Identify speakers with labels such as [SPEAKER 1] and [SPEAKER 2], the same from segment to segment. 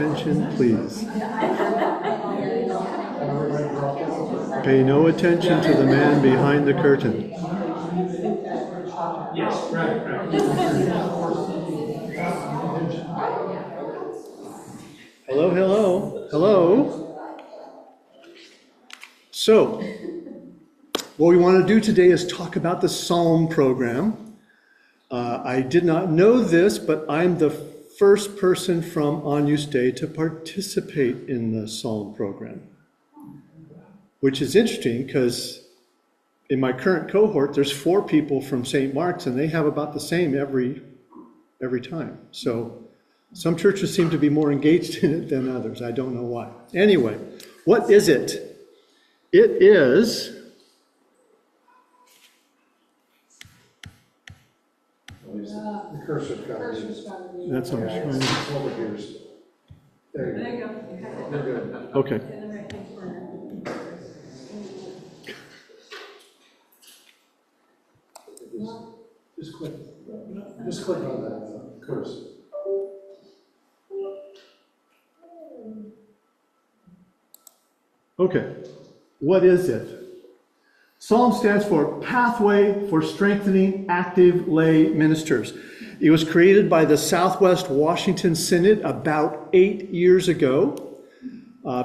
[SPEAKER 1] attention, please. Pay no attention to the man behind the curtain.
[SPEAKER 2] Yes, right.
[SPEAKER 1] Hello, hello, hello. So, what we want to do today is talk about the Psalm program. I did not know this, but I'm the first person from Agnus Dei to participate in the Psalm program, which is interesting because in my current cohort, there's 4 people from St. Mark's, and they have about the same every time. So some churches seem to be more engaged in it than others. I don't know why. Anyway, what is it? It is
[SPEAKER 3] The cursor's got it.
[SPEAKER 1] that's on the
[SPEAKER 3] Yeah,
[SPEAKER 1] screen.
[SPEAKER 3] it's over here. There you go. You're good.
[SPEAKER 1] Okay.
[SPEAKER 3] Just click on that cursor.
[SPEAKER 1] Okay. What is it? Psalm stands for Pathway for Strengthening Active Lay Ministers. It was created by the Southwest Washington Synod about 8 years ago.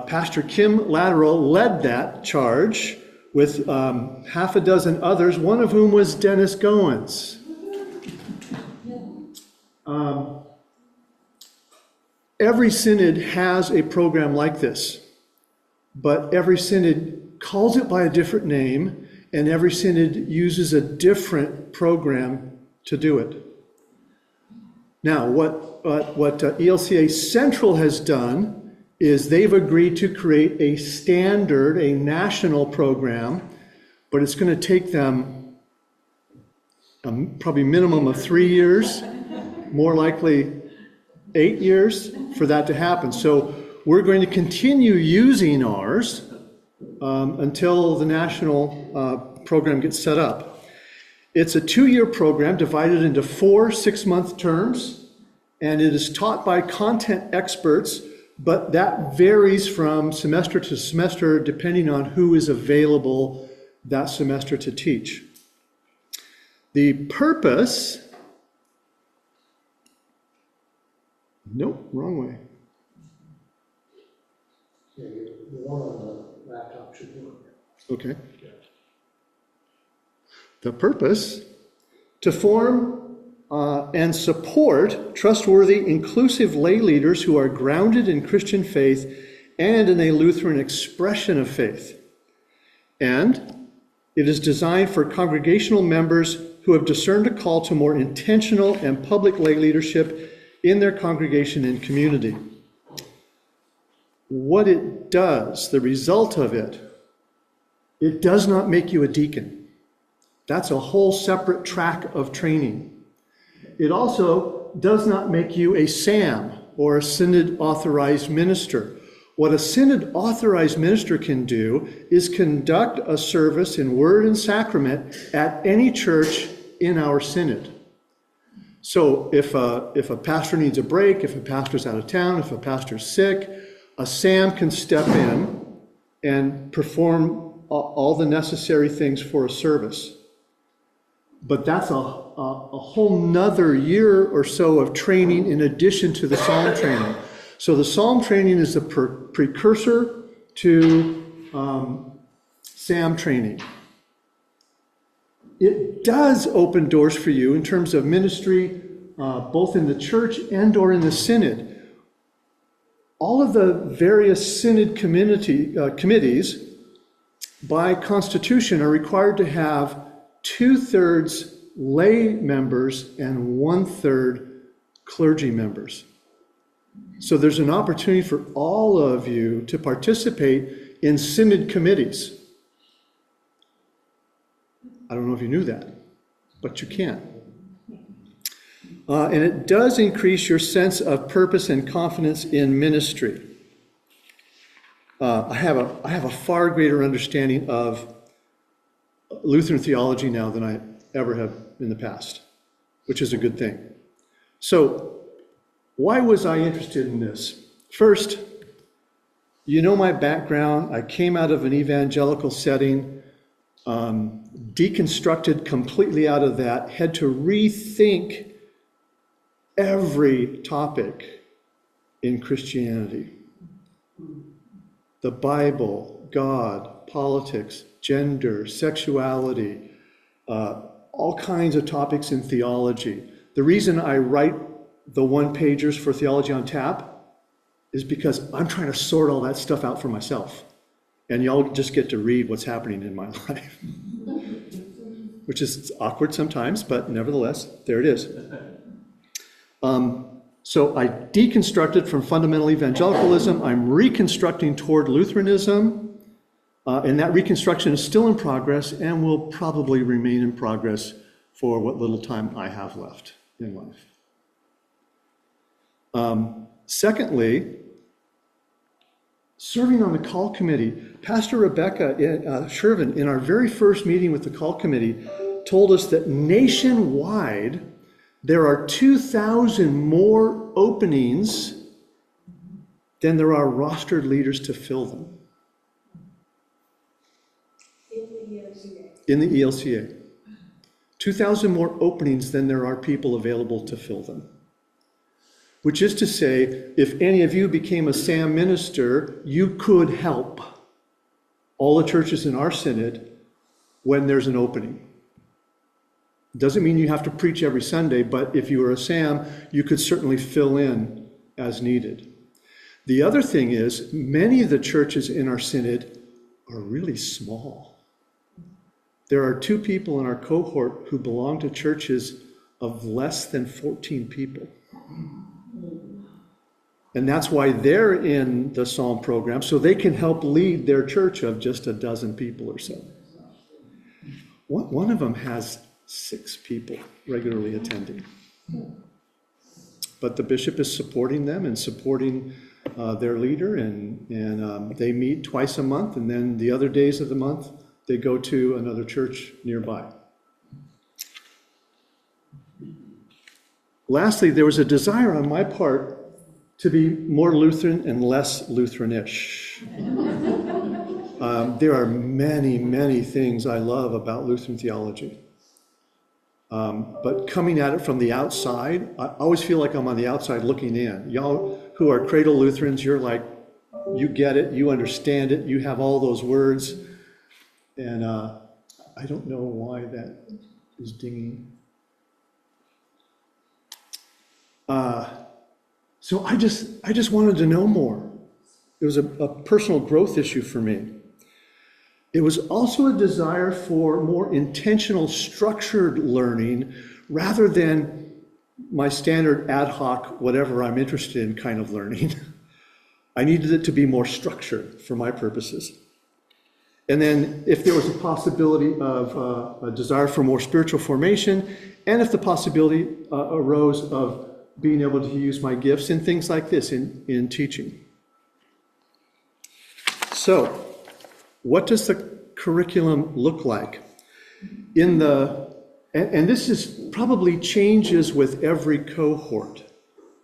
[SPEAKER 1] Pastor Kim Latteral led that charge with half a dozen others, one of whom was Dennis Goins. Every synod has a program like this, but every synod calls it by a different name, and every synod uses a different program to do it. Now, what ELCA Central has done is they've agreed to create a standard, a national program, but it's going to take them probably minimum of 3 years, more likely 8 years for that to happen. So we're going to continue using ours until the national program gets set up. It's a 2-year program divided into 4 6-month terms, and it is taught by content experts, but that varies from semester to semester depending on who is available that semester to teach. The purpose, nope, wrong way.
[SPEAKER 3] Yeah, the one on the laptop should work.
[SPEAKER 1] Okay. The purpose, to form and support trustworthy, inclusive lay leaders who are grounded in Christian faith and in a Lutheran expression of faith. And it is designed for congregational members who have discerned a call to more intentional and public lay leadership in their congregation and community. What it does, the result of it, it does not make you a deacon. That's a whole separate track of training. It also does not make you a SAM, or a Synod Authorized Minister. What a Synod Authorized Minister can do is conduct a service in word and sacrament at any church in our Synod. So if a pastor needs a break, if a pastor's out of town, if a pastor's sick, a SAM can step in and perform all the necessary things for a service. But that's a whole nother year or so of training in addition to the Psalm training. So the Psalm training is the precursor to SAM training. It does open doors for you in terms of ministry, both in the church and or in the synod. All of the various synod committees by constitution are required to have 2/3 lay members and 1/3 clergy members. So there's an opportunity for all of you to participate in synod committees. I don't know if you knew that, but you can. And it does increase your sense of purpose and confidence in ministry. I have a far greater understanding of Lutheran theology now than I ever have in the past, which is a good thing. So, why was I interested in this? First, you know my background. I came out of an evangelical setting, deconstructed completely out of that, had to rethink every topic in Christianity. The Bible, God, politics, gender, sexuality, all kinds of topics in theology. The reason I write the one-pagers for Theology on Tap is because I'm trying to sort all that stuff out for myself. And y'all just get to read what's happening in my life. Which is awkward sometimes, but nevertheless, there it is. So I deconstructed from fundamental evangelicalism. I'm reconstructing toward Lutheranism. And that reconstruction is still in progress and will probably remain in progress for what little time I have left in life. Secondly, serving on the call committee. Pastor Rebecca Shervin, in our very first meeting with the call committee, told us that nationwide, there are 2,000 more openings than there are rostered leaders to fill them. In the ELCA. 2,000 more openings than there are people available to fill them. Which is to say, if any of you became a SAM minister, you could help all the churches in our synod when there's an opening. Doesn't mean you have to preach every Sunday, but if you were a SAM, you could certainly fill in as needed. The other thing is, many of the churches in our synod are really small. There are 2 people in our cohort who belong to churches of less than 14 people. And that's why they're in the Psalm program, so they can help lead their church of just a dozen people or so. One of them has 6 people regularly attending. But the bishop is supporting them and supporting their leader, and they meet twice a month, and then the other days of the month, they go to another church nearby. Lastly, there was a desire on my part to be more Lutheran and less Lutheranish. There are many, many things I love about Lutheran theology. But coming at it from the outside, I always feel like I'm on the outside looking in. Y'all who are cradle Lutherans, you're like, you get it, you understand it, you have all those words. And I don't know why that is dinging. So I just wanted to know more. It was a personal growth issue for me. It was also a desire for more intentional, structured learning rather than my standard ad hoc, whatever I'm interested in kind of learning. I needed it to be more structured for my purposes. And then if there was a possibility of a desire for more spiritual formation, and if the possibility arose of being able to use my gifts in things like this, in teaching. So, what does the curriculum look like? And this is probably changes with every cohort,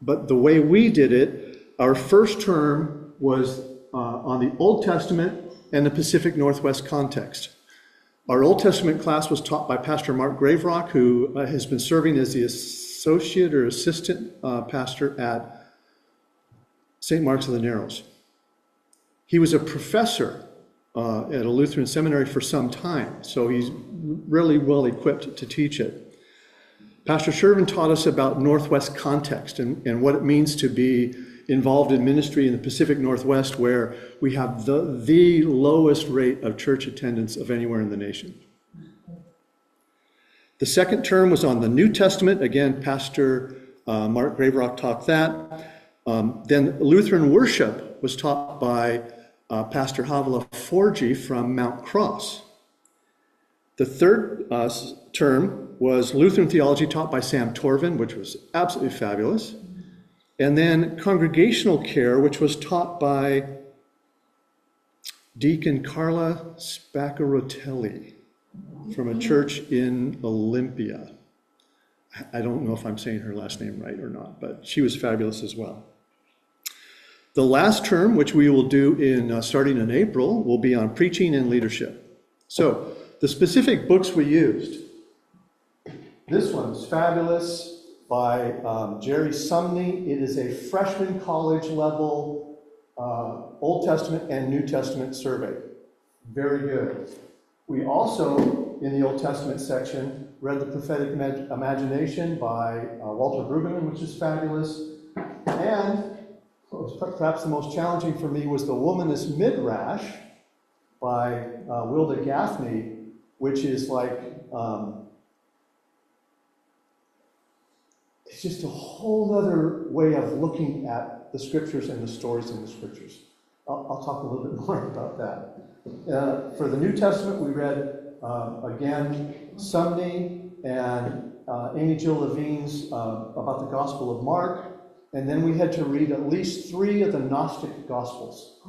[SPEAKER 1] but the way we did it, our first term was on the Old Testament and the Pacific Northwest context. Our Old Testament class was taught by Pastor Mark Graverock, who has been serving as the associate or assistant pastor at St. Mark's of the Narrows. He was a professor at a Lutheran seminary for some time, so he's really well equipped to teach it. Pastor Shervin taught us about Northwest context and what it means to be involved in ministry in the Pacific Northwest, where we have the lowest rate of church attendance of anywhere in the nation. The second term was on the New Testament. Again, Pastor Mark Graverock taught that. Then Lutheran worship was taught by Pastor Havila Forgy from Mount Cross. The third term was Lutheran theology taught by Sam Torvin, which was absolutely fabulous. And then congregational care, which was taught by Deacon Carla Spaccarotelli from a church in Olympia. I don't know if I'm saying her last name right or not, but she was fabulous as well. The last term, which we will do starting in April, will be on preaching and leadership. So the specific books we used. This one's fabulous, by Jerry Sumney. It is a freshman college level Old Testament and New Testament survey. Very good. We also, in the Old Testament section, read The Prophetic Imagination by Walter Brueggemann, which is fabulous. And what was perhaps the most challenging for me was The Woman is Midrash by Wilda Gaffney, which is like, it's just a whole other way of looking at the scriptures and the stories in the scriptures. I'll talk a little bit more about that. For the New Testament, we read, again, Sumney and Amy Jill Levine's about the Gospel of Mark. And then we had to read at least 3 of the Gnostic Gospels.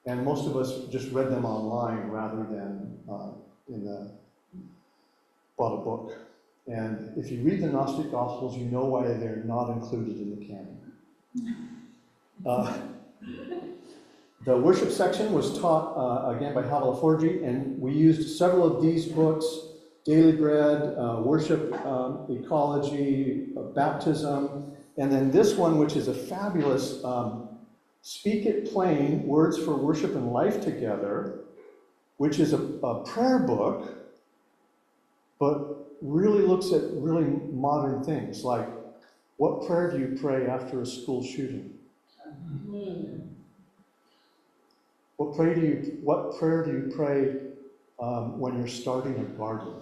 [SPEAKER 1] And most of us just read them online rather than bought a book. And if you read the Gnostic Gospels, you know why they're not included in the canon. The worship section was taught, again, by Havala Forgi, and we used several of these books: Daily Bread, Worship, Ecology, Baptism, and then this one, which is a fabulous Speak It Plain, Words for Worship and Life Together, which is a prayer book, but really looks at really modern things, like what prayer do you pray after a school shooting? What prayer do you pray when you're starting a garden?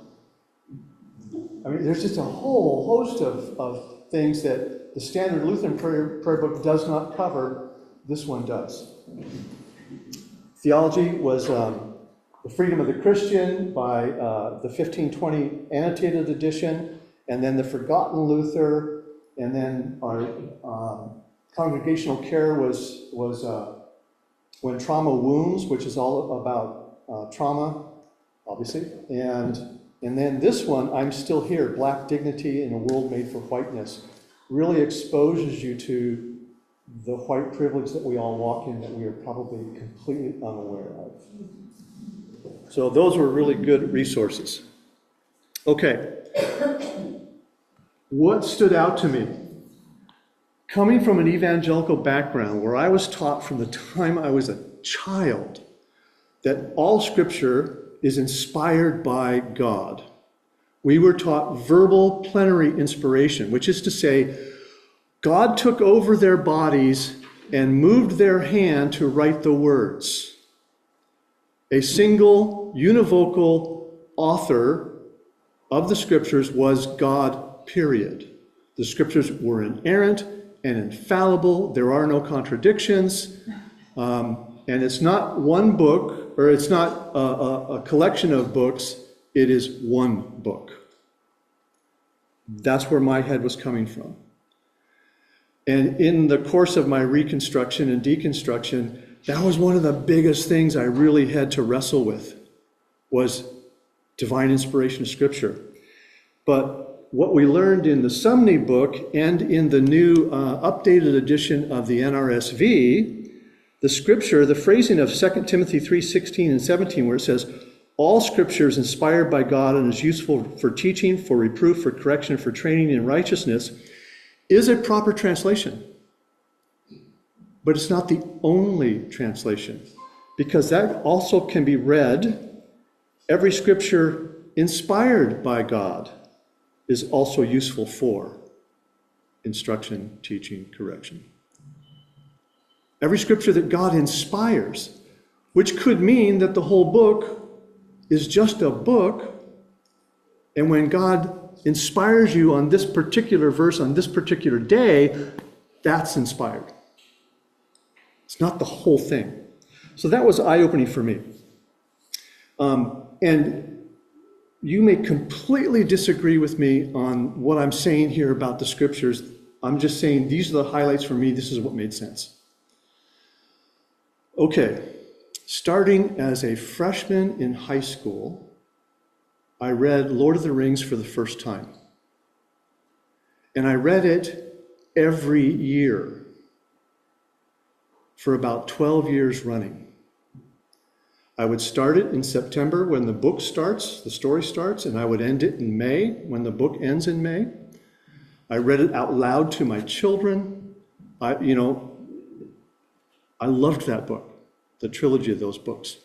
[SPEAKER 1] I mean, there's just a whole host of things that the standard Lutheran prayer book does not cover. This one does. Theology was The Freedom of the Christian by the 1520 annotated edition, and then The Forgotten Luther, and then our congregational care was When Trauma Wounds, which is all about trauma, obviously, and then this one, I'm Still Here, Black Dignity in a World Made for Whiteness, really exposes you to the white privilege that we all walk in that we are probably completely unaware of. So those were really good resources. Okay. What stood out to me? Coming from an evangelical background where I was taught from the time I was a child that all scripture is inspired by God. We were taught verbal plenary inspiration, which is to say, God took over their bodies and moved their hand to write the words. A single, univocal author of the scriptures was God, period. The scriptures were inerrant and infallible. There are no contradictions. And it's not one book, or it's not a collection of books. It is one book. That's where my head was coming from. And in the course of my reconstruction and deconstruction, that was one of the biggest things I really had to wrestle with, was divine inspiration of Scripture. But what we learned in the Sumney book and in the new updated edition of the NRSV, the Scripture, the phrasing of 2 Timothy 3:16 and 17, where it says, all Scripture is inspired by God and is useful for teaching, for reproof, for correction, for training in righteousness, is a proper translation. But it's not the only translation, because that also can be read. Every scripture inspired by God is also useful for instruction, teaching, correction. Every scripture that God inspires, which could mean that the whole book is just a book, and when God inspires you on this particular verse on this particular day, that's inspired. It's not the whole thing. So that was eye-opening for me. And you may completely disagree with me on what I'm saying here about the scriptures. I'm just saying these are the highlights for me. This is what made sense. Okay, starting as a freshman in high school, I read Lord of the Rings for the first time. And I read it every year. for about 12 years running. I would start it in September when the book starts, the story starts, and I would end it in May when the book ends in May. I read it out loud to my children. I loved that book, the trilogy of those books.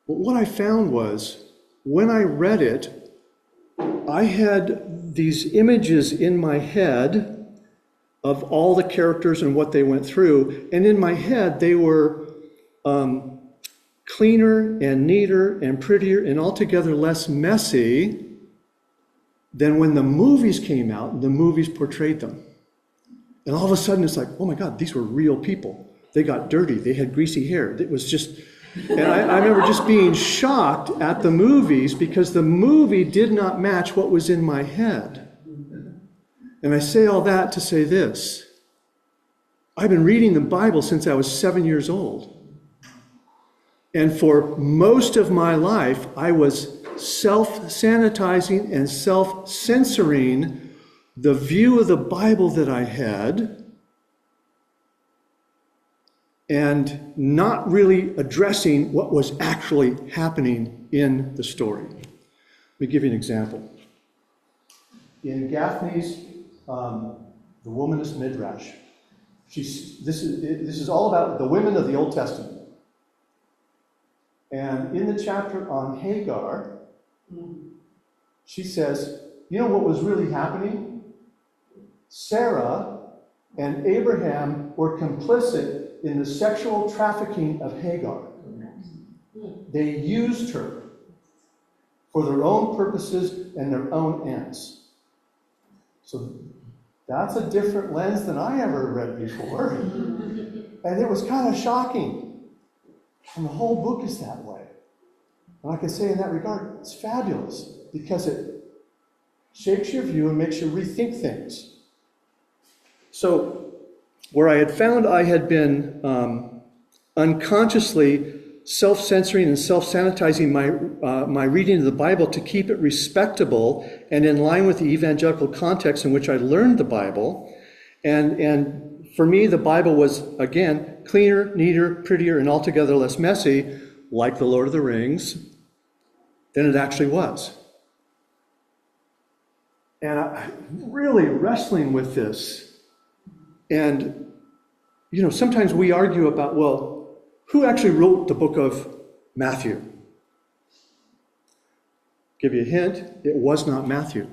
[SPEAKER 1] But what I found was, when I read it, I had these images in my head of all the characters and what they went through. And in my head, they were cleaner and neater and prettier and altogether less messy than when the movies came out and the movies portrayed them. And all of a sudden, it's like, oh my God, these were real people. They got dirty. They had greasy hair. It was just... And I remember just being shocked at the movies because the movie did not match what was in my head. And I say all that to say this. I've been reading the Bible since I was 7 years old. And for most of my life, I was self-sanitizing and self-censoring the view of the Bible that I had, and not really addressing what was actually happening in the story. Let me give you an example. In Gaffney's The Womanist Midrash, this is all about the women of the Old Testament. And in the chapter on Hagar, she says, you know what was really happening? Sarah and Abraham were complicit in the sexual trafficking of Hagar. They used her for their own purposes and their own ends. So that's a different lens than I ever read before. And it was kind of shocking. And the whole book is that way. And I can say in that regard, it's fabulous because it shapes your view and makes you rethink things. So, where I had found I had been unconsciously self-censoring and self-sanitizing my reading of the Bible to keep it respectable and in line with the evangelical context in which I learned the Bible. And for me, the Bible was, again, cleaner, neater, prettier, and altogether less messy, like The Lord of the Rings, than it actually was. And I'm really wrestling with this. And, sometimes we argue about, well, who actually wrote the book of Matthew? Give you a hint, it was not Matthew.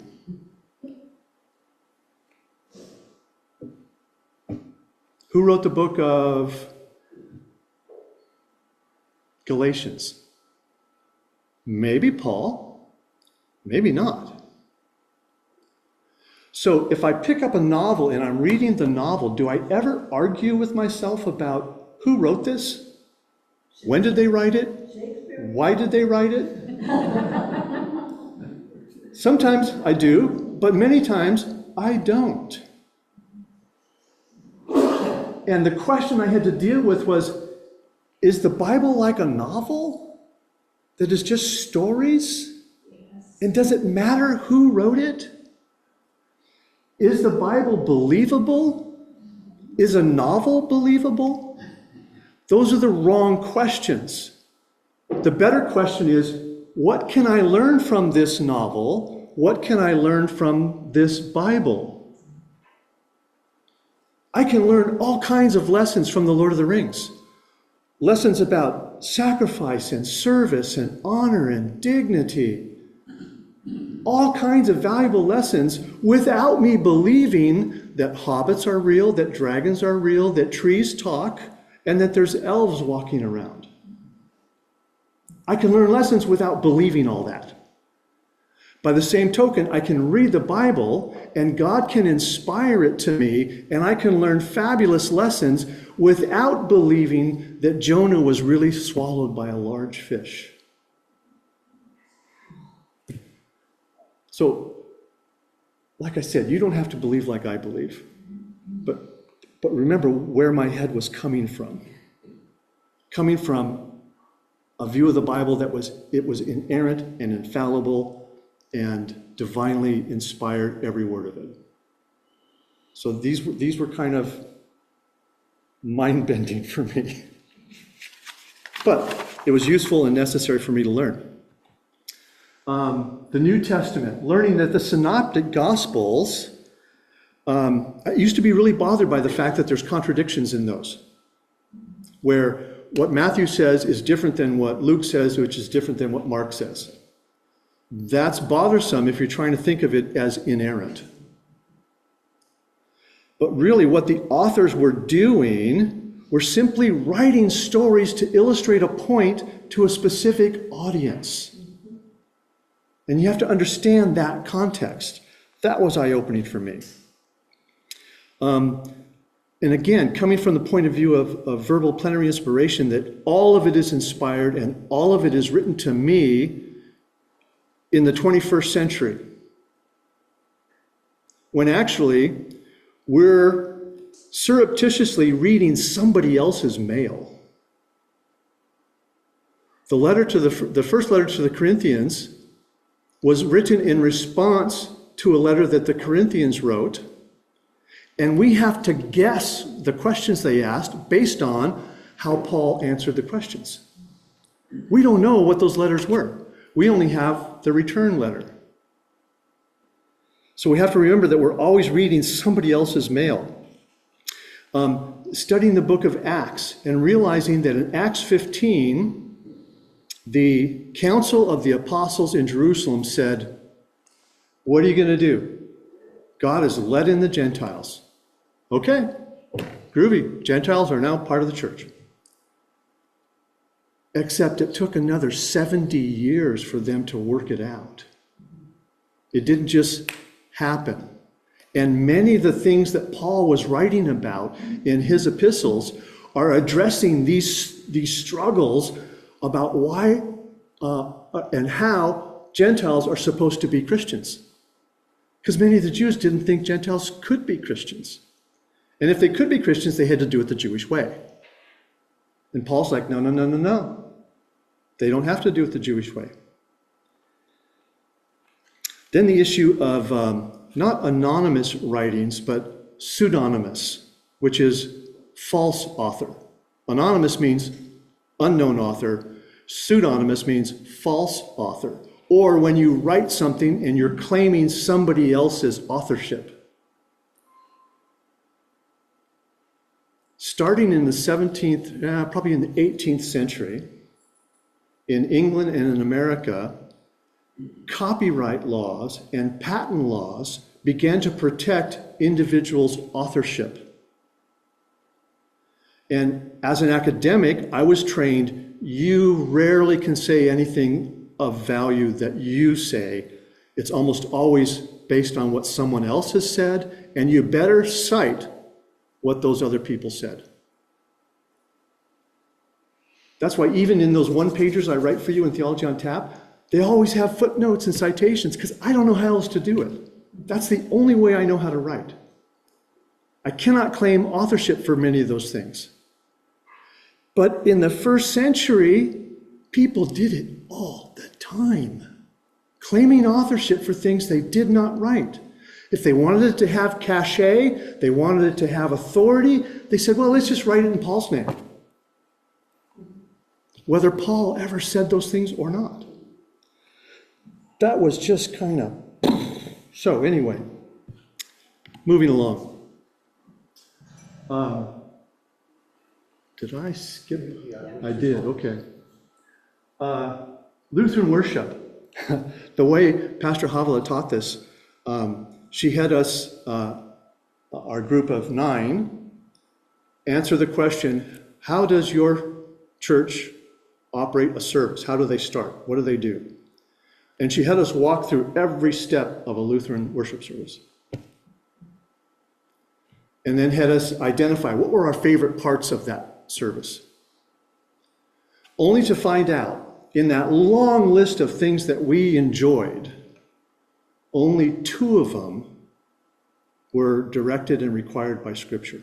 [SPEAKER 1] Who wrote the book of Galatians? Maybe Paul, maybe not. So if I pick up a novel and I'm reading the novel, do I ever argue with myself about who wrote this? When did they write it? Why did they write it? Sometimes I do, but many times I don't. And the question I had to deal with was, is the Bible like a novel that is just stories? And does it matter who wrote it? Is the Bible believable? Is a novel believable? Those are the wrong questions. The better question is, what can I learn from this novel? What can I learn from this Bible? I can learn all kinds of lessons from the Lord of the Rings. Lessons about sacrifice and service and honor and dignity. All kinds of valuable lessons without me believing that hobbits are real, that dragons are real, that trees talk, and that there's elves walking around. I can learn lessons without believing all that. By the same token, I can read the Bible and God can inspire it to me, and I can learn fabulous lessons without believing that Jonah was really swallowed by a large fish. So, like I said, you don't have to believe like I believe. But remember where my head was coming from. Coming from a view of the Bible that was inerrant and infallible and divinely inspired, every word of it. So these were kind of mind-bending for me. But it was useful and necessary for me to learn. The New Testament, learning that the Synoptic Gospels, I used to be really bothered by the fact that there's contradictions in those, where what Matthew says is different than what Luke says, which is different than what Mark says. That's bothersome if you're trying to think of it as inerrant. But really what the authors were doing were simply writing stories to illustrate a point to a specific audience. And you have to understand that context. That was eye-opening for me. And again, coming from the point of view of verbal plenary inspiration, that all of it is inspired and all of it is written to me in the 21st century. When actually, we're surreptitiously reading somebody else's mail. The first letter to the Corinthians was written in response to a letter that the Corinthians wrote, and we have to guess the questions they asked based on how Paul answered the questions. We don't know what those letters were. We only have the return letter. So we have to remember that we're always reading somebody else's mail. Studying the book of Acts and realizing that in Acts 15, the council of the apostles in Jerusalem said, what are you going to do? God has let in the Gentiles. Okay, groovy. Gentiles are now part of the church. Except it took another 70 years for them to work it out. It didn't just happen. And many of the things that Paul was writing about in his epistles are addressing these struggles about why and how Gentiles are supposed to be Christians. Because many of the Jews didn't think Gentiles could be Christians. And if they could be Christians, they had to do it the Jewish way. And Paul's like, no. They don't have to do it the Jewish way. Then the issue of not anonymous writings, but pseudonymous, which is false author. Anonymous means unknown author. Pseudonymous means false author. Or when you write something and you're claiming somebody else's authorship. Starting in the 17th, probably in the 18th century, in England and in America, copyright laws and patent laws began to protect individuals' authorship. And as an academic, I was trained, you rarely can say anything of value that you say. It's almost always based on what someone else has said, and you better cite what those other people said. That's why even in those one-pagers I write for you in Theology on Tap, they always have footnotes and citations because I don't know how else to do it. That's the only way I know how to write. I cannot claim authorship for many of those things. But in the first century, people did it all the time, claiming authorship for things they did not write. If they wanted it to have cachet, they wanted it to have authority, they said, well, let's just write it in Paul's name. Whether Paul ever said those things or not. That was just kind of... So anyway, moving along. Did I skip? I did, okay. Lutheran worship. The way Pastor Havila taught this, she had us, our group of 9, answer the question, how does your church operate a service? How do they start? What do they do? And she had us walk through every step of a Lutheran worship service. And then had us identify what were our favorite parts of that service. Only to find out, in that long list of things that we enjoyed, only 2 of them were directed and required by Scripture.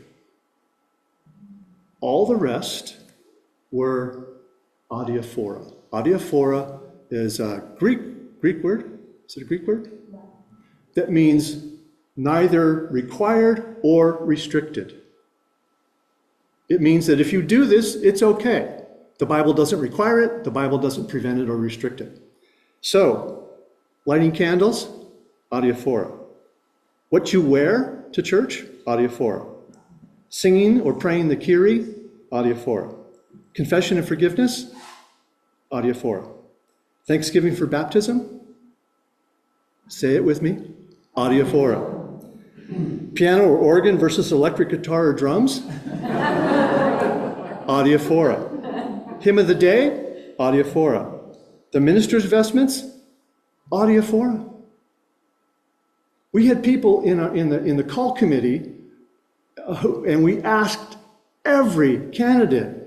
[SPEAKER 1] All the rest were adiaphora. Adiaphora is a Greek word. Is it a Greek word? That means neither required or restricted. It means that if you do this, it's okay. The Bible doesn't require it, the Bible doesn't prevent it or restrict it. So, lighting candles, adiaphora. What you wear to church, adiaphora. Singing or praying the Kyrie, adiaphora. Confession and forgiveness, adiaphora. Thanksgiving for baptism, say it with me, adiaphora. Piano or organ versus electric guitar or drums, adiaphora. Hymn of the day, adiaphora. The minister's vestments, adiaphora. We had people in the call committee, and we asked every candidate,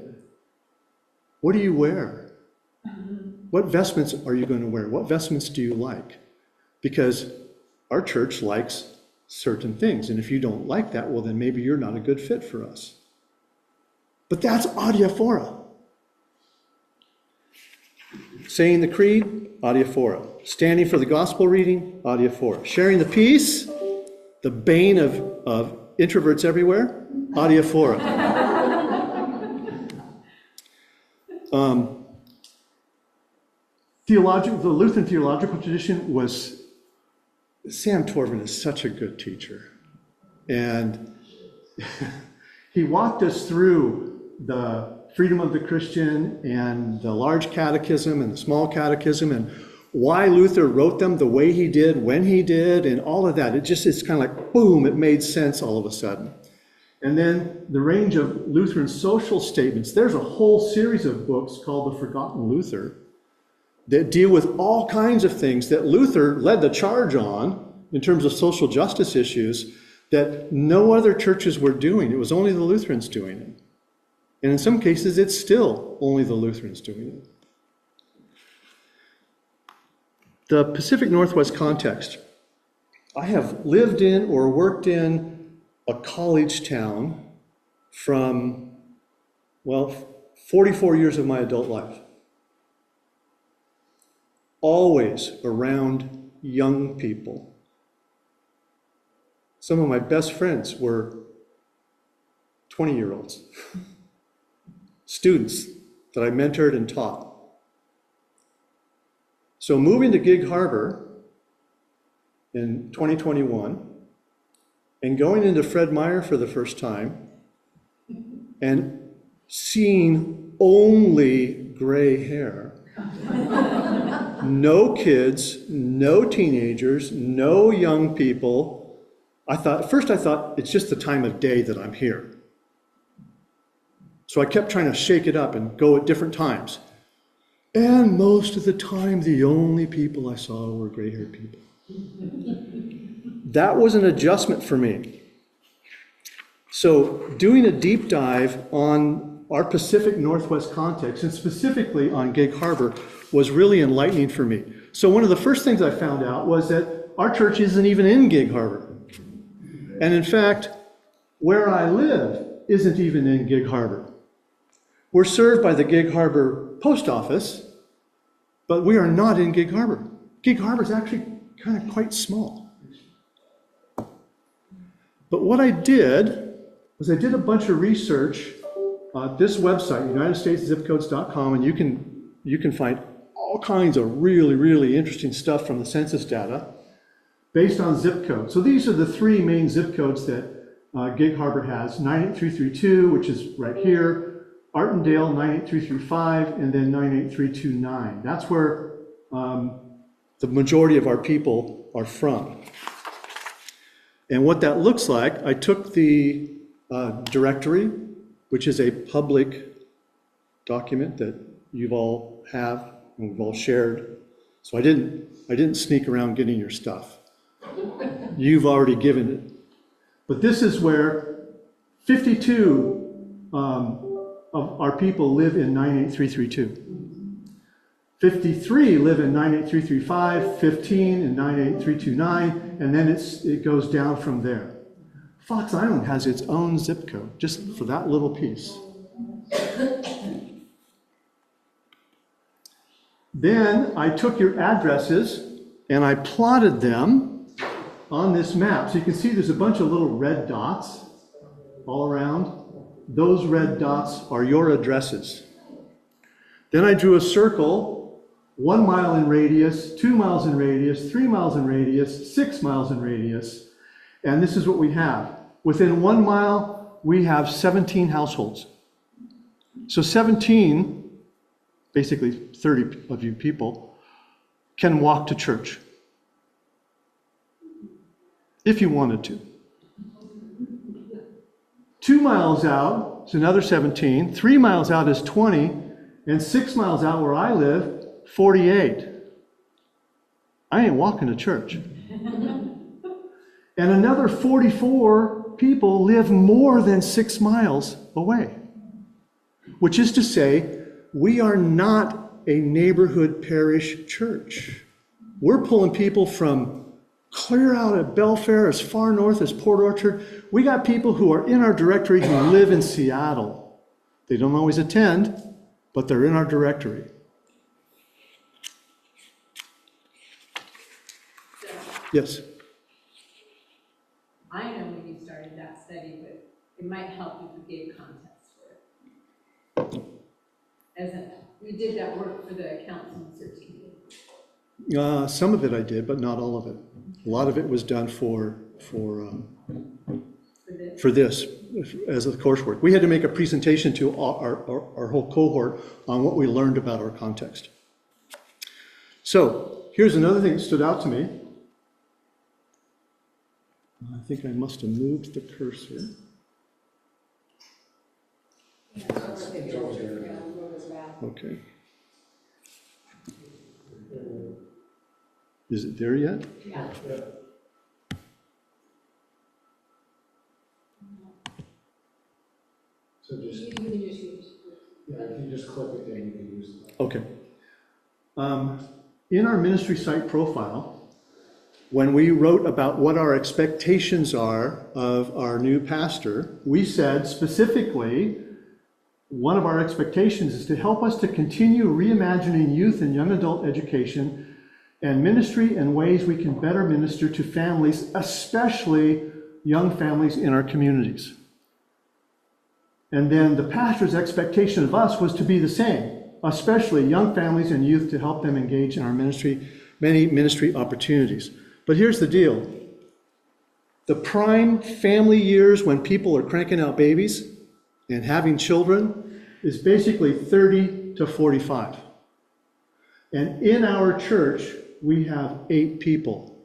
[SPEAKER 1] what do you wear? What vestments are you going to wear? What vestments do you like? Because our church likes certain things, and if you don't like that, well, then maybe you're not a good fit for us. But that's adiaphora. Saying the creed, adiaphora. Standing for the gospel reading, adiaphora. Sharing the peace, the bane of introverts everywhere, adiaphora. The Lutheran theological tradition was, Sam Torvin is such a good teacher. And he walked us through the freedom of the Christian and the large catechism and the small catechism and why Luther wrote them the way he did, when he did, and all of that. It's kind of like, boom, it made sense all of a sudden. And then the range of Lutheran social statements. There's a whole series of books called The Forgotten Luther that deal with all kinds of things that Luther led the charge on in terms of social justice issues that no other churches were doing. It was only the Lutherans doing it. And in some cases, it's still only the Lutherans doing it. The Pacific Northwest context. I have lived in or worked in a college town from, 44 years of my adult life. Always around young people. Some of my best friends were 20-year-olds. Students that I mentored and taught. So moving to Gig Harbor in 2021 and going into Fred Meyer for the first time and seeing only gray hair. No kids, no teenagers, no young people. First I thought it's just the time of day that I'm here. So I kept trying to shake it up and go at different times. And most of the time, the only people I saw were gray-haired people. That was an adjustment for me. So doing a deep dive on our Pacific Northwest context, and specifically on Gig Harbor, was really enlightening for me. So one of the first things I found out was that our church isn't even in Gig Harbor. And in fact, where I live isn't even in Gig Harbor. We're served by the Gig Harbor Post Office, but we are not in Gig Harbor. Gig Harbor is actually kind of quite small. But what I did was I did a bunch of research at this website, UnitedStatesZipCodes.com, and you can find all kinds of really, really interesting stuff from the census data based on zip code. So these are the three main zip codes that Gig Harbor has: 98332, which is right here, Artendale 98335, and then 98329. That's where the majority of our people are from. And what that looks like, I took the directory, which is a public document that you've all have and we've all shared. So I didn't sneak around getting your stuff. You've already given it. But this is where 52 of our people live in 98332. 53 live in 98335, 15 in 98329, and then it goes down from there. Fox Island has its own zip code, just for that little piece. Then I took your addresses and I plotted them on this map. So you can see there's a bunch of little red dots all around. Those red dots are your addresses. Then I drew a circle, 1 mile in radius, 2 miles in radius, 3 miles in radius, 6 miles in radius. And this is what we have. Within 1 mile, we have 17 households. So 17, basically 30 of you people, can walk to church. If you wanted to. 2 miles out is another 17, 3 miles out is 20, and 6 miles out where I live, 48. I ain't walking to church. And another 44 people live more than 6 miles away. Which is to say, we are not a neighborhood parish church. We're pulling people from clear out at Belfair, as far north as Port Orchard. We got people who are in our directory who live in Seattle. They don't always attend, but they're in our directory.
[SPEAKER 3] So,
[SPEAKER 1] Yes?
[SPEAKER 3] I know when you started that study, but it might help if you gave context for it. As you did that work for the council and search committee.
[SPEAKER 1] Some of it I did, but not all of it. A lot of it was done for this as a coursework. We had to make a presentation to our whole cohort on what we learned about our context. So here's another thing that stood out to me. I think I must have moved the cursor. Okay. Is it there yet?
[SPEAKER 3] Yeah.
[SPEAKER 2] So just,
[SPEAKER 3] You can just use.
[SPEAKER 2] yeah, if you just click it, then you can use it.
[SPEAKER 1] Okay. In our ministry site profile, when we wrote about what our expectations are of our new pastor, we said specifically, one of our expectations is to help us to continue reimagining youth and young adult education and ministry in ways we can better minister to families, especially young families in our communities. And then the pastor's expectation of us was to be the same, especially young families and youth, to help them engage in our ministry, many ministry opportunities. But here's the deal. The prime family years when people are cranking out babies and having children is basically 30 to 45. And in our church, we have 8 people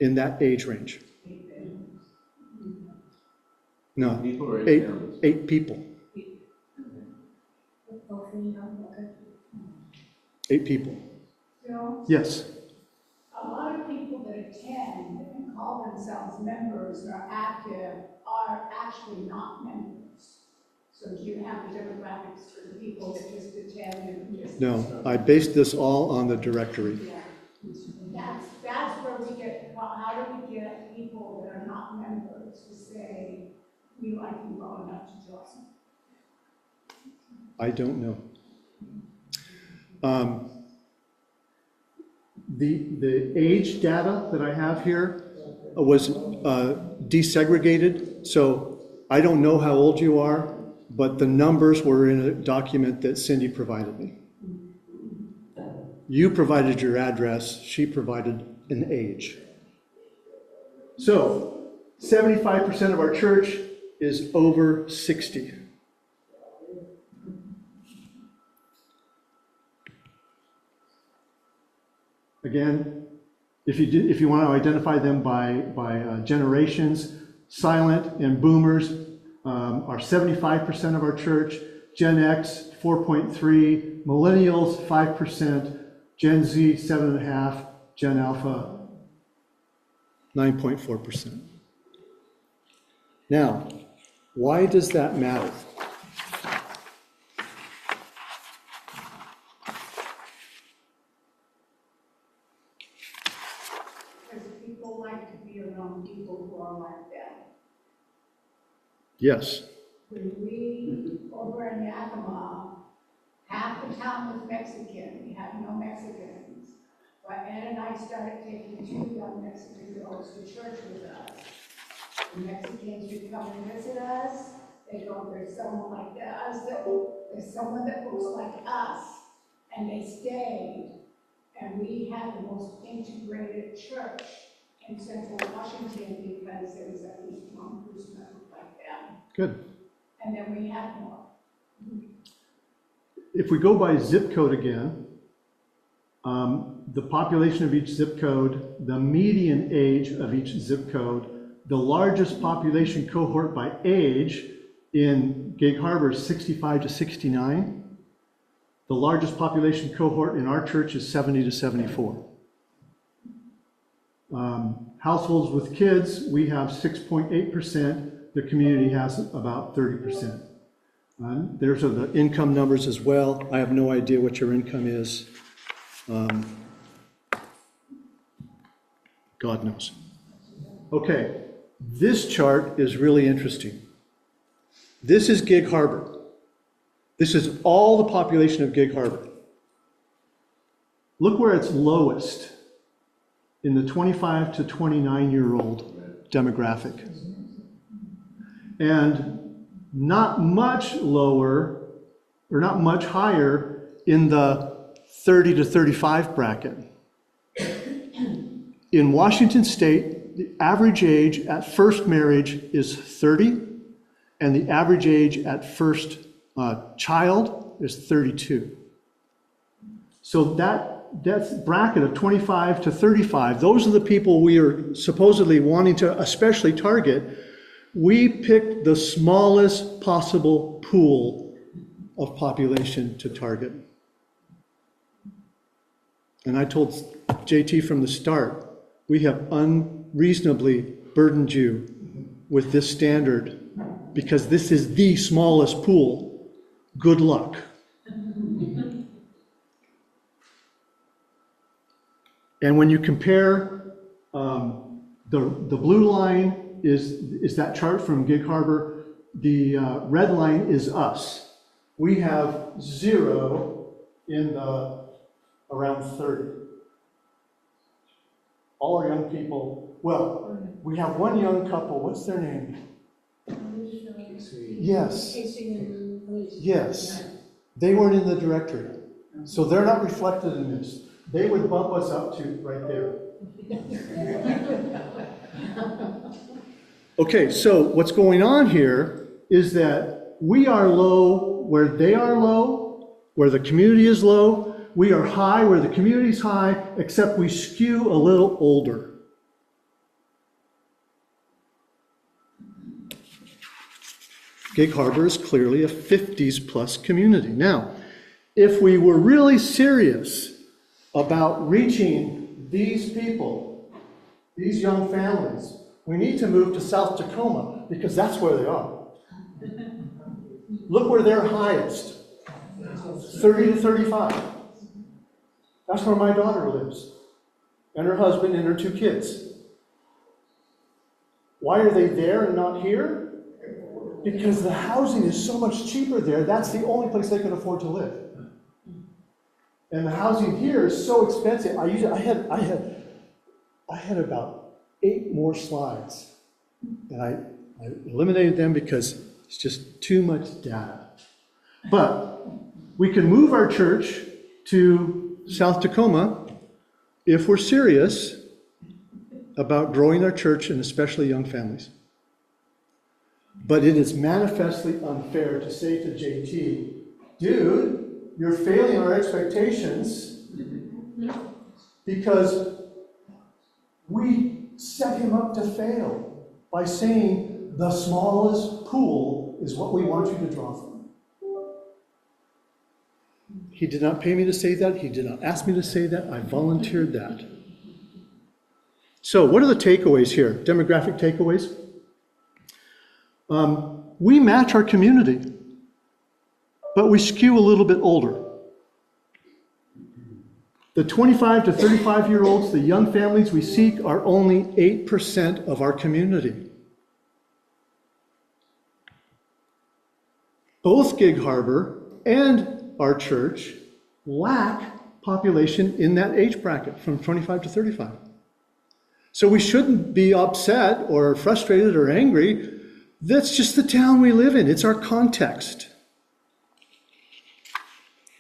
[SPEAKER 1] in that age range. No,
[SPEAKER 4] People or
[SPEAKER 1] 8
[SPEAKER 4] families?
[SPEAKER 1] 8 people. 8 people.
[SPEAKER 5] Bill,
[SPEAKER 1] Yes.
[SPEAKER 5] a lot of people that attend and call themselves members or active are actually not members. So do you have the demographics for the people that just attend and just?
[SPEAKER 1] No, I based this all on the directory.
[SPEAKER 5] Yeah. That's where we get, how do we get people that are not members to say, we like you well enough to join?
[SPEAKER 1] I don't know. The age data that I have here was desegregated, so I don't know how old you are, but the numbers were in a document that Cindy provided me. You provided your address, she provided an age. So 75% of our church is over 60. Again, if you want to identify them by generations, silent and boomers are 75% of our church, Gen X 4.3, millennials 5%, Gen Z 7.5%, Gen Alpha 9.4%. Now, why does that matter?
[SPEAKER 5] Because people like to be around people who are like them.
[SPEAKER 1] Yes.
[SPEAKER 5] When we, over in Yakima, half the town was Mexican, we had no Mexicans. But Ann and I started taking 2 young Mexican girls to church with us. The Mexicans would come and visit us. They go, there's someone like us, there's someone that looks like us. And they stayed. And we had the most integrated church in Central Washington because there was at least one person that looked like them.
[SPEAKER 1] Good.
[SPEAKER 5] And then we had more.
[SPEAKER 1] If we go by zip code again, the population of each zip code, the median age of each zip code, the largest population cohort by age in Gig Harbor is 65 to 69. The largest population cohort in our church is 70 to 74. Households with kids, we have 6.8%. The community has about 30%. There's the income numbers as well. I have no idea what your income is. God knows. Okay, this chart is really interesting. This is Gig Harbor. This is all the population of Gig Harbor. Look where it's lowest in the 25 to 29-year-old demographic. And not much lower, or not much higher in the 30 to 35 bracket. In Washington State, the average age at first marriage is 30, and the average age at first child is 32. So that's bracket of 25 to 35. Those are the people we are supposedly wanting to especially target. We picked the smallest possible pool of population to target. And I told JT from the start, we have unreasonably burdened you with this standard because this is the smallest pool. Good luck. And when you compare, the blue line is that chart from Gig Harbor. The red line is us. We have 0 in the around 30. All our young people, well, we have one young couple. What's their name? Yes. Yes. They weren't in the directory. So they're not reflected in this. They would bump us up to right there. Okay, so what's going on here is that we are low where they are low, where the community is low. We are high where the community is high, except we skew a little older. Gig Harbor is clearly a 50s plus community. Now, if we were really serious about reaching these people, these young families, we need to move to South Tacoma because that's where they are. Look where they're highest, 30 to 35. That's where my daughter lives, and her husband and her 2 kids. Why are they there and not here? Because the housing is so much cheaper there. That's the only place they can afford to live. And the housing here is so expensive. I had about 8 more slides, and I eliminated them because it's just too much data. But we can move our church to South Tacoma if we're serious about growing our church and especially young families. But it is manifestly unfair to say to JT, dude, you're failing our expectations because we set him up to fail by saying the smallest pool is what we want you to draw from. He did not pay me to say that. He did not ask me to say that. I volunteered that. So what are the takeaways here? Demographic takeaways? We match our community, but we skew a little bit older. The 25 to 35-year-olds, the young families we seek, are only 8% of our community. Both Gig Harbor and our church lack population in that age bracket from 25 to 35. So we shouldn't be upset or frustrated or angry. That's just the town we live in. It's our context.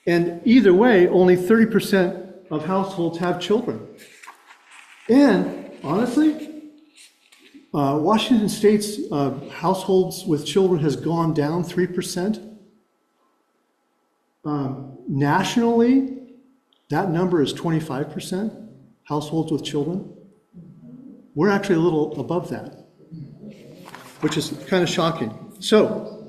[SPEAKER 1] And either way, only 30% of households have children. And honestly, Washington State's households with children has gone down 3%. Nationally, that number is 25%, households with children. We're actually a little above that, which is kind of shocking. So,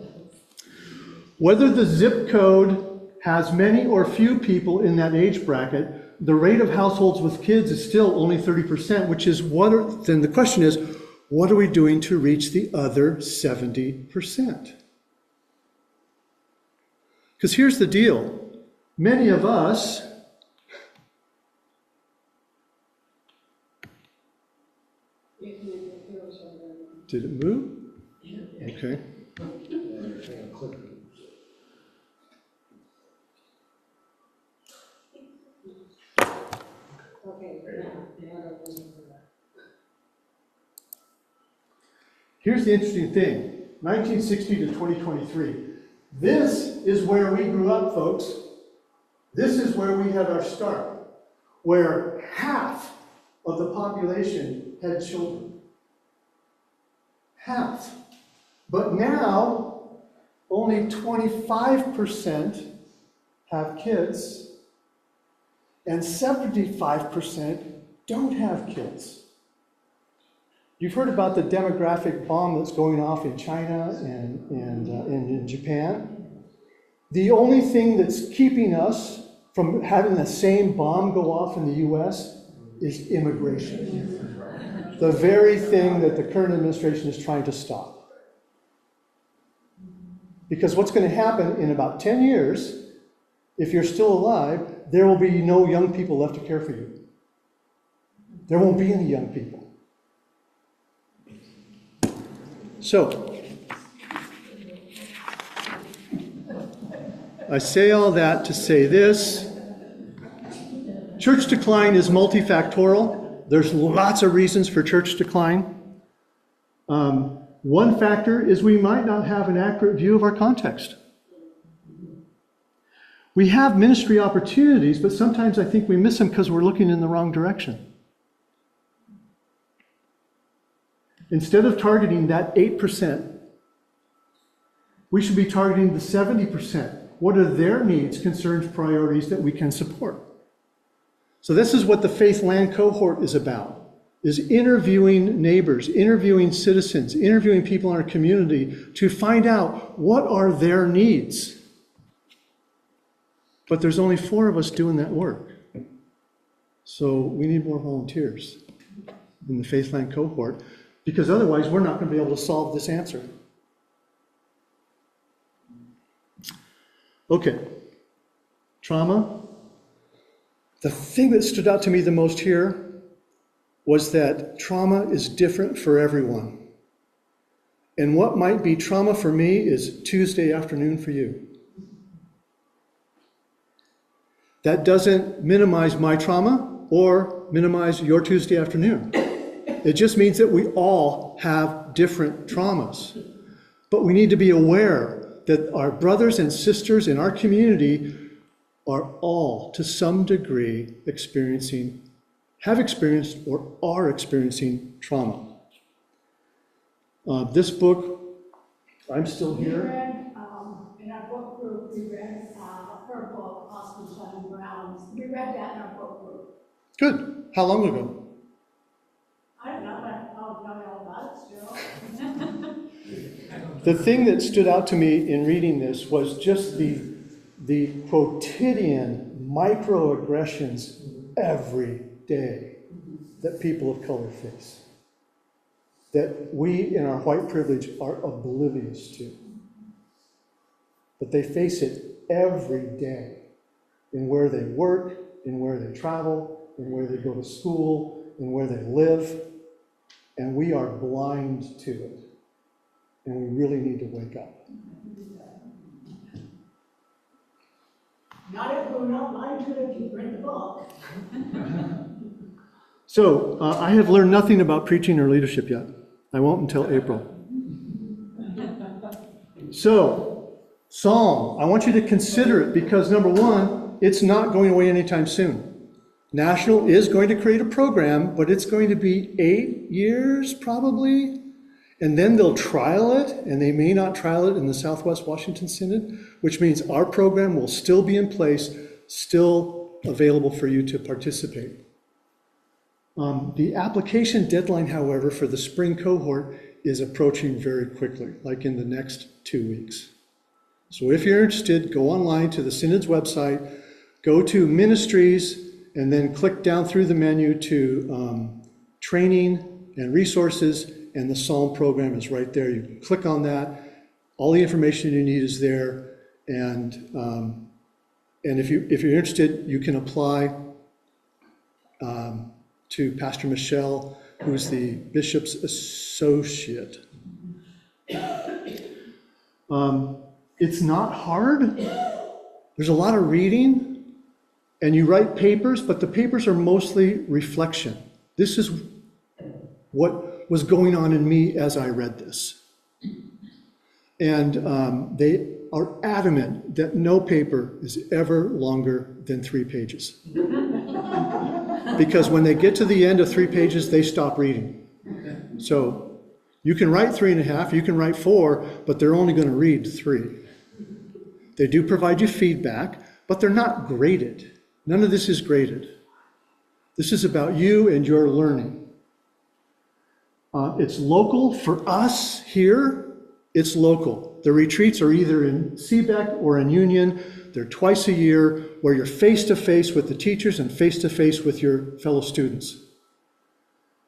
[SPEAKER 1] whether the zip code has many or few people in that age bracket, the rate of households with kids is still only 30%, which is then the question is, what are we doing to reach the other 70%? Because here's the deal. Many of us did it move? Okay. Here's the interesting thing, 1960 to 2023. This is where we grew up, folks. This is where we had our start, where half of the population had children. Half. But now, only 25% have kids, and 75% don't have kids. You've heard about the demographic bomb that's going off in China and in Japan. The only thing that's keeping us from having the same bomb go off in the US is immigration. The very thing that the current administration is trying to stop. Because what's going to happen in about 10 years, if you're still alive, there will be no young people left to care for you. There won't be any young people. So, I say all that to say this. Church decline is multifactorial. There's lots of reasons for church decline. One factor is we might not have an accurate view of our context. We have ministry opportunities, but sometimes I think we miss them because we're looking in the wrong direction. Instead of targeting that 8%, we should be targeting the 70%. What are their needs, concerns, priorities that we can support? So this is what the Faith Land cohort is about, is interviewing neighbors, interviewing citizens, interviewing people in our community to find out what are their needs. But there's only 4 of us doing that work. So we need more volunteers in the Faith Land cohort, because otherwise we're not going to be able to solve this answer. Okay, trauma. The thing that stood out to me the most here was that trauma is different for everyone. And what might be trauma for me is Tuesday afternoon for you. That doesn't minimize my trauma or minimize your Tuesday afternoon. It just means that we all have different traumas. But we need to be aware that our brothers and sisters in our community are all, to some degree, have experienced or are experiencing trauma. This book, I'm Still
[SPEAKER 5] We
[SPEAKER 1] Here.
[SPEAKER 5] read, in our book group, we read her book, Austin Shine Brown's. We read that in our book group.
[SPEAKER 1] Good. How long ago?
[SPEAKER 5] I don't know, but I'll tell you all about it still.
[SPEAKER 1] The thing that stood out to me in reading this was just the quotidian microaggressions every day that people of color face, that we in our white privilege are oblivious to. But they face it every day in where they work, in where they travel, in where they go to school, in where they live, and we are blind to it. And we really need to wake up.
[SPEAKER 5] Not if we're not lying to it if you print the book.
[SPEAKER 1] So I have learned nothing about preaching or leadership yet. I won't until April. So, Psalm, I want you to consider it because number one, it's not going away anytime soon. National is going to create a program, but it's going to be 8 years probably. And then they'll trial it, and they may not trial it in the Southwest Washington Synod, which means our program will still be in place, still available for you to participate. The application deadline, however, for the spring cohort is approaching very quickly, like in the next 2 weeks. So if you're interested, go online to the Synod's website, go to Ministries, and then click down through the menu to Training and Resources, and the Psalm program is right there. You can click on that. All the information you need is there, and if you're interested, you can apply to Pastor Michelle, who's the bishop's associate. It's not hard. There's a lot of reading, and you write papers, but the papers are mostly reflection. This is what was going on in me as I read this. And they are adamant that no paper is ever longer than 3 pages. Because when they get to the end of 3 pages, they stop reading. So you can write 3.5, you can write 4, but they're only going to read 3. They do provide you feedback, but they're not graded. None of this is graded. This is about you and your learning. It's local for us here. It's local. The retreats are either in Seebeck or in Union. They're twice a year where you're face-to-face with the teachers and face-to-face with your fellow students.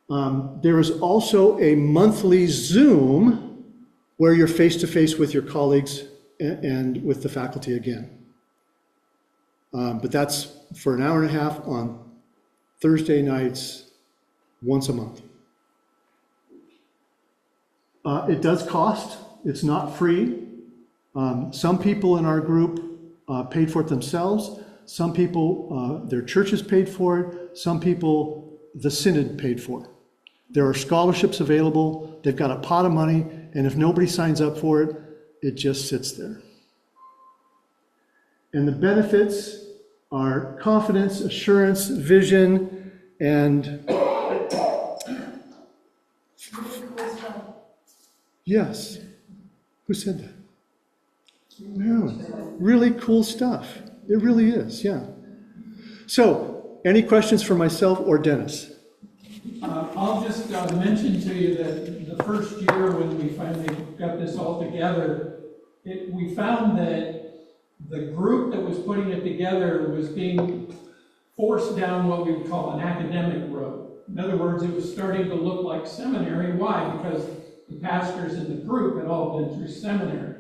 [SPEAKER 1] There is also a monthly Zoom where you're face-to-face with your colleagues and with the faculty again. But that's for an hour and a half on Thursday nights, once a month. It does cost. It's not free. Some people in our group paid for it themselves. Some people, their churches paid for it. Some people, the Synod paid for it. There are scholarships available. They've got a pot of money, and if nobody signs up for it, it just sits there. And the benefits are confidence, assurance, vision, and yes. Who said that? Marilyn. Really cool stuff. It really is, yeah. So, any questions for myself or Dennis?
[SPEAKER 4] I'll just mention to you that the first year when we finally got this all together, we found that the group that was putting it together was being forced down what we would call an academic road. In other words, it was starting to look like seminary. Why? Because the pastors in the group had all been through seminary.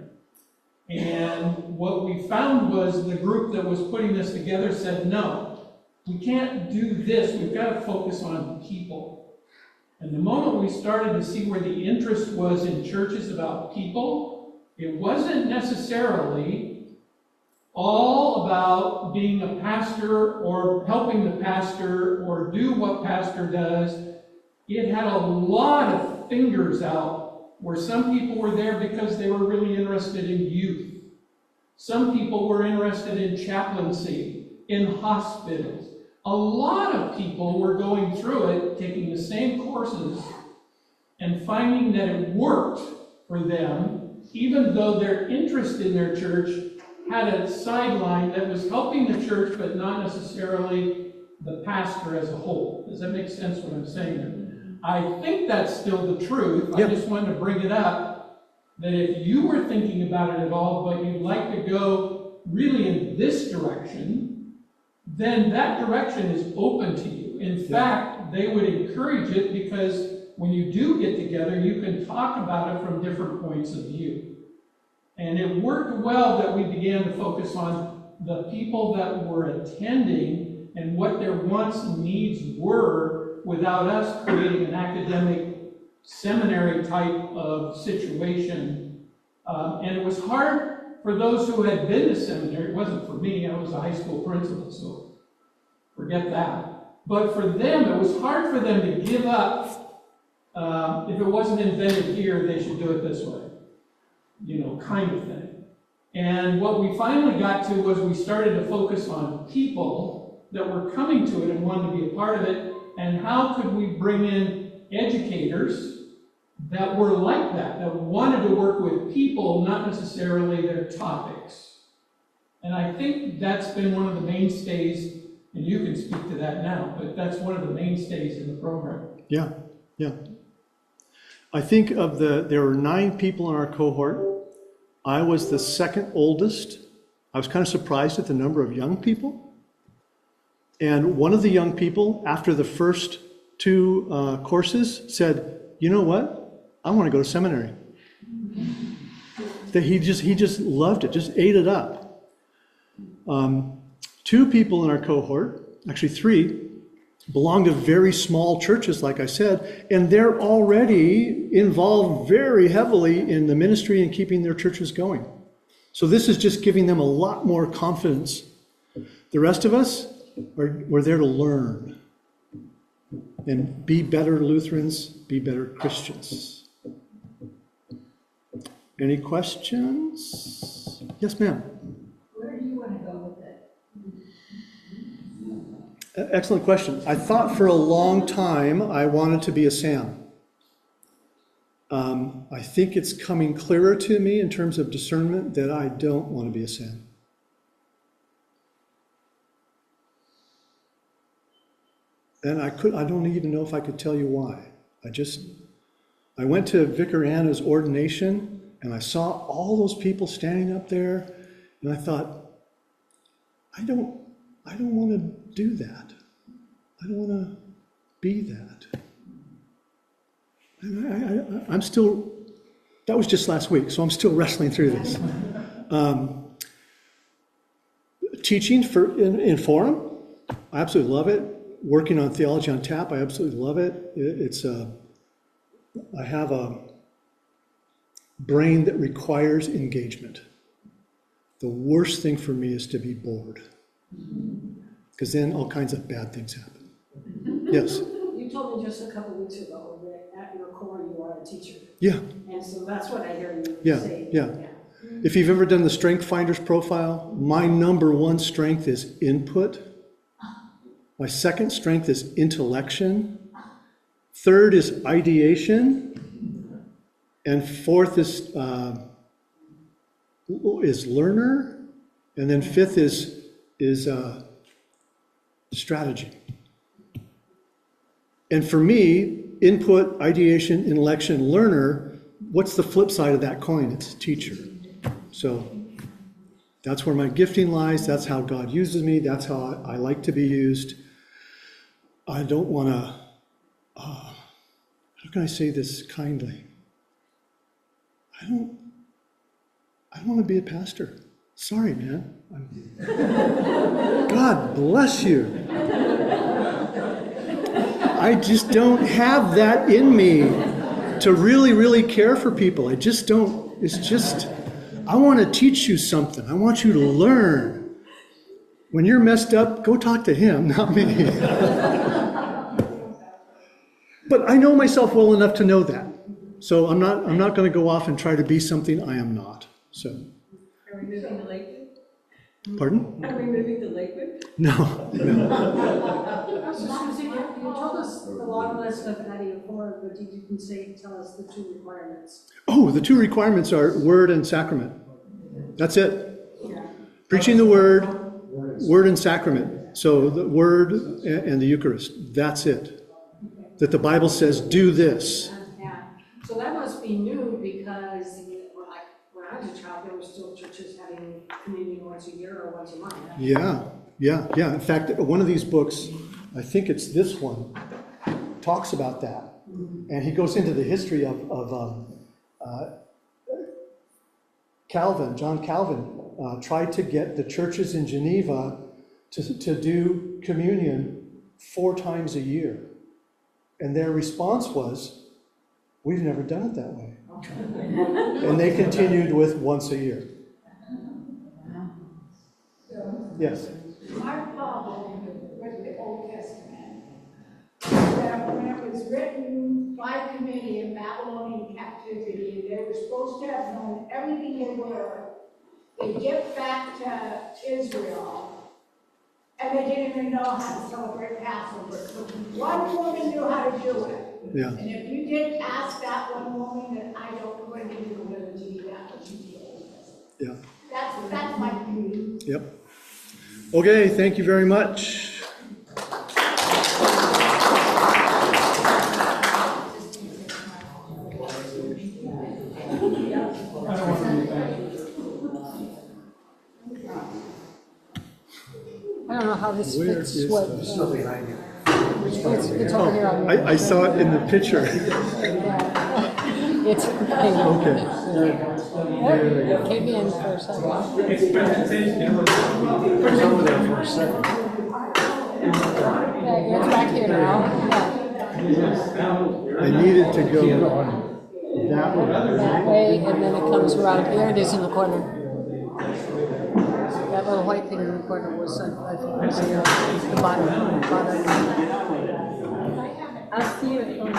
[SPEAKER 4] And what we found was the group that was putting this together said, no, we can't do this. We've got to focus on people. And the moment we started to see where the interest was in churches about people, it wasn't necessarily all about being a pastor or helping the pastor or do what pastor does. It had a lot of fingers out where some people were there because they were really interested in youth. Some people were interested in chaplaincy, in hospitals. A lot of people were going through it, taking the same courses, and finding that it worked for them, even though their interest in their church had a sideline that was helping the church, but not necessarily the pastor as a whole. Does that make sense what I'm saying there? I think that's still the truth.
[SPEAKER 1] Yep.
[SPEAKER 4] I just wanted to bring it up, that if you were thinking about it at all, but you'd like to go really in this direction, then that direction is open to you. In fact, they would encourage it because when you do get together, you can talk about it from different points of view. And it worked well that we began to focus on the people that were attending and what their wants and needs were without us creating an academic seminary type of situation. And it was hard for those who had been to seminary, it wasn't for me, I was a high school principal, so forget that. But for them, it was hard for them to give up, if it wasn't invented here, they should do it this way, kind of thing. And what we finally got to was we started to focus on people that were coming to it and wanted to be a part of it, and how could we bring in educators that were like that wanted to work with people, not necessarily their topics. And I think that's been one of the mainstays, and you can speak to that now, but that's one of the mainstays in the program.
[SPEAKER 1] Yeah. I think there were 9 people in our cohort. I was the second oldest. I was kind of surprised at the number of young people. And one of the young people, after the first 2 courses, said, "You know what? I want to go to seminary." That he just loved it, just ate it up. 2 people in our cohort, actually 3, belong to very small churches, like I said, and they're already involved very heavily in the ministry and keeping their churches going. So this is just giving them a lot more confidence. The rest of us, we're there to learn and be better Lutherans, be better Christians. Any questions? Yes, ma'am.
[SPEAKER 5] Where do you want to go with it?
[SPEAKER 1] Excellent question. I thought for a long time I wanted to be a Sam. I think it's coming clearer to me in terms of discernment that I don't want to be a Sam. And I don't even know if I could tell you why. I went to Vicar Anna's ordination and I saw all those people standing up there, and I thought, I don't want to do that. I don't want to be that. And I'm still, that was just last week, so I'm still wrestling through this. Teaching in Forum, I absolutely love it. Working on Theology on Tap, I absolutely love it. I have a brain that requires engagement. The worst thing for me is to be bored, because then all kinds of bad things happen. Yes?
[SPEAKER 6] You told me just a couple weeks ago that at your core you are a teacher.
[SPEAKER 1] Yeah.
[SPEAKER 6] And so that's what I hear you say.
[SPEAKER 1] Yeah. If you've ever done the Strength Finders profile, my number 1 strength is input. My second strength is intellection. Third is ideation. And fourth is learner. And then fifth is strategy. And for me, input, ideation, intellection, learner, what's the flip side of that coin? It's teacher. So that's where my gifting lies. That's how God uses me. That's how I like to be used. I don't want to, how can I say this kindly? I don't want to be a pastor. Sorry, man. God bless you. I just don't have that in me to really, really care for people. I just don't. It's just, I want to teach you something. I want you to learn. When you're messed up, go talk to him, not me. But I know myself well enough to know that. So I'm not going to go off and try to be something I am not. So.
[SPEAKER 3] Are we moving to Lakewood?
[SPEAKER 1] Pardon?
[SPEAKER 3] Are we moving to Lakewood?
[SPEAKER 1] No.
[SPEAKER 6] So Susie, you told us a lot of that stuff out of your core, but you didn't tell us the 2 requirements.
[SPEAKER 1] Oh, the 2 requirements are word and sacrament. That's it.
[SPEAKER 6] Yeah.
[SPEAKER 1] Preaching the word and sacrament. So the word and the Eucharist. That's it. That the Bible says, do this.
[SPEAKER 6] Yeah. So that must be new because when I was a child, there were still churches having communion once a year or once a month.
[SPEAKER 1] Yeah. In fact, one of these books, I think it's this one, talks about that. And he goes into the history of Calvin. John Calvin tried to get the churches in Geneva to do communion 4 times a year. And their response was, we've never done it that way. And they continued with once a year. Yes.
[SPEAKER 5] My problem with the Old Testament is that when it was written by committee in Babylonian captivity, they were supposed to have known everything they were. They get back to Israel, and they didn't even know how to celebrate Passover. So one woman knew how to do it.
[SPEAKER 1] Yeah.
[SPEAKER 5] And if you didn't ask that one woman, then I don't know when you were going to do that, what you did.
[SPEAKER 1] Yeah.
[SPEAKER 5] That's my view.
[SPEAKER 1] Yep. Okay, thank you very much.
[SPEAKER 4] I don't want to be back.
[SPEAKER 7] I don't know how this
[SPEAKER 1] Where
[SPEAKER 7] fits
[SPEAKER 1] is
[SPEAKER 7] what.
[SPEAKER 1] the-
[SPEAKER 7] It's over here on the.
[SPEAKER 1] I saw it in the picture.
[SPEAKER 7] It's.
[SPEAKER 1] Okay.
[SPEAKER 7] It came in for a second.
[SPEAKER 4] It's presentation.
[SPEAKER 2] It was over there for a second.
[SPEAKER 7] Yeah, it's back here now.
[SPEAKER 1] I needed to go that way.
[SPEAKER 7] That way, and then it comes around. There it is in the corner. That little white thing in the corner was, I think, was the bottom. I'll see you at home.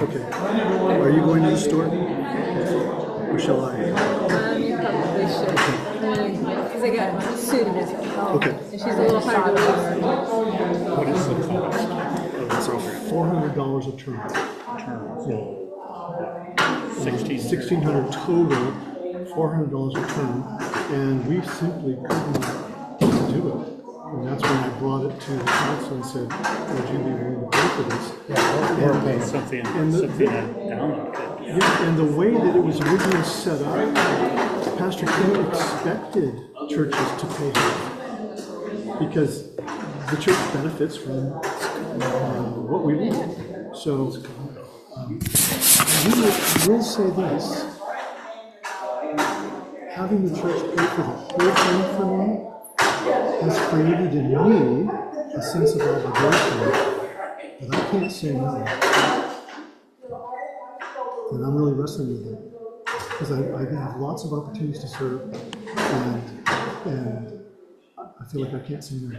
[SPEAKER 1] Okay. Are you going to the store? Or shall I?
[SPEAKER 7] You probably should. Because I got a suit and it's.
[SPEAKER 1] Okay.
[SPEAKER 7] And she's a little hard to wear.
[SPEAKER 8] What is the cost of the program?
[SPEAKER 1] $400 a term. Yeah.
[SPEAKER 8] 1600.
[SPEAKER 1] $1,600 total, $400 a term, and we simply couldn't do it. And that's when I brought it to the council and said, would you be willing to pay for this?
[SPEAKER 8] We're paying something down.
[SPEAKER 1] Yeah, and the way that it was originally set up, Pastor Kim expected churches to pay half because the church benefits from what we do. So we will say this: having the church pay for the whole thing for me has created in me a sense of obligation that I can't say no. And I'm really wrestling with it because I have lots of opportunities to serve, and I feel like I can't say no.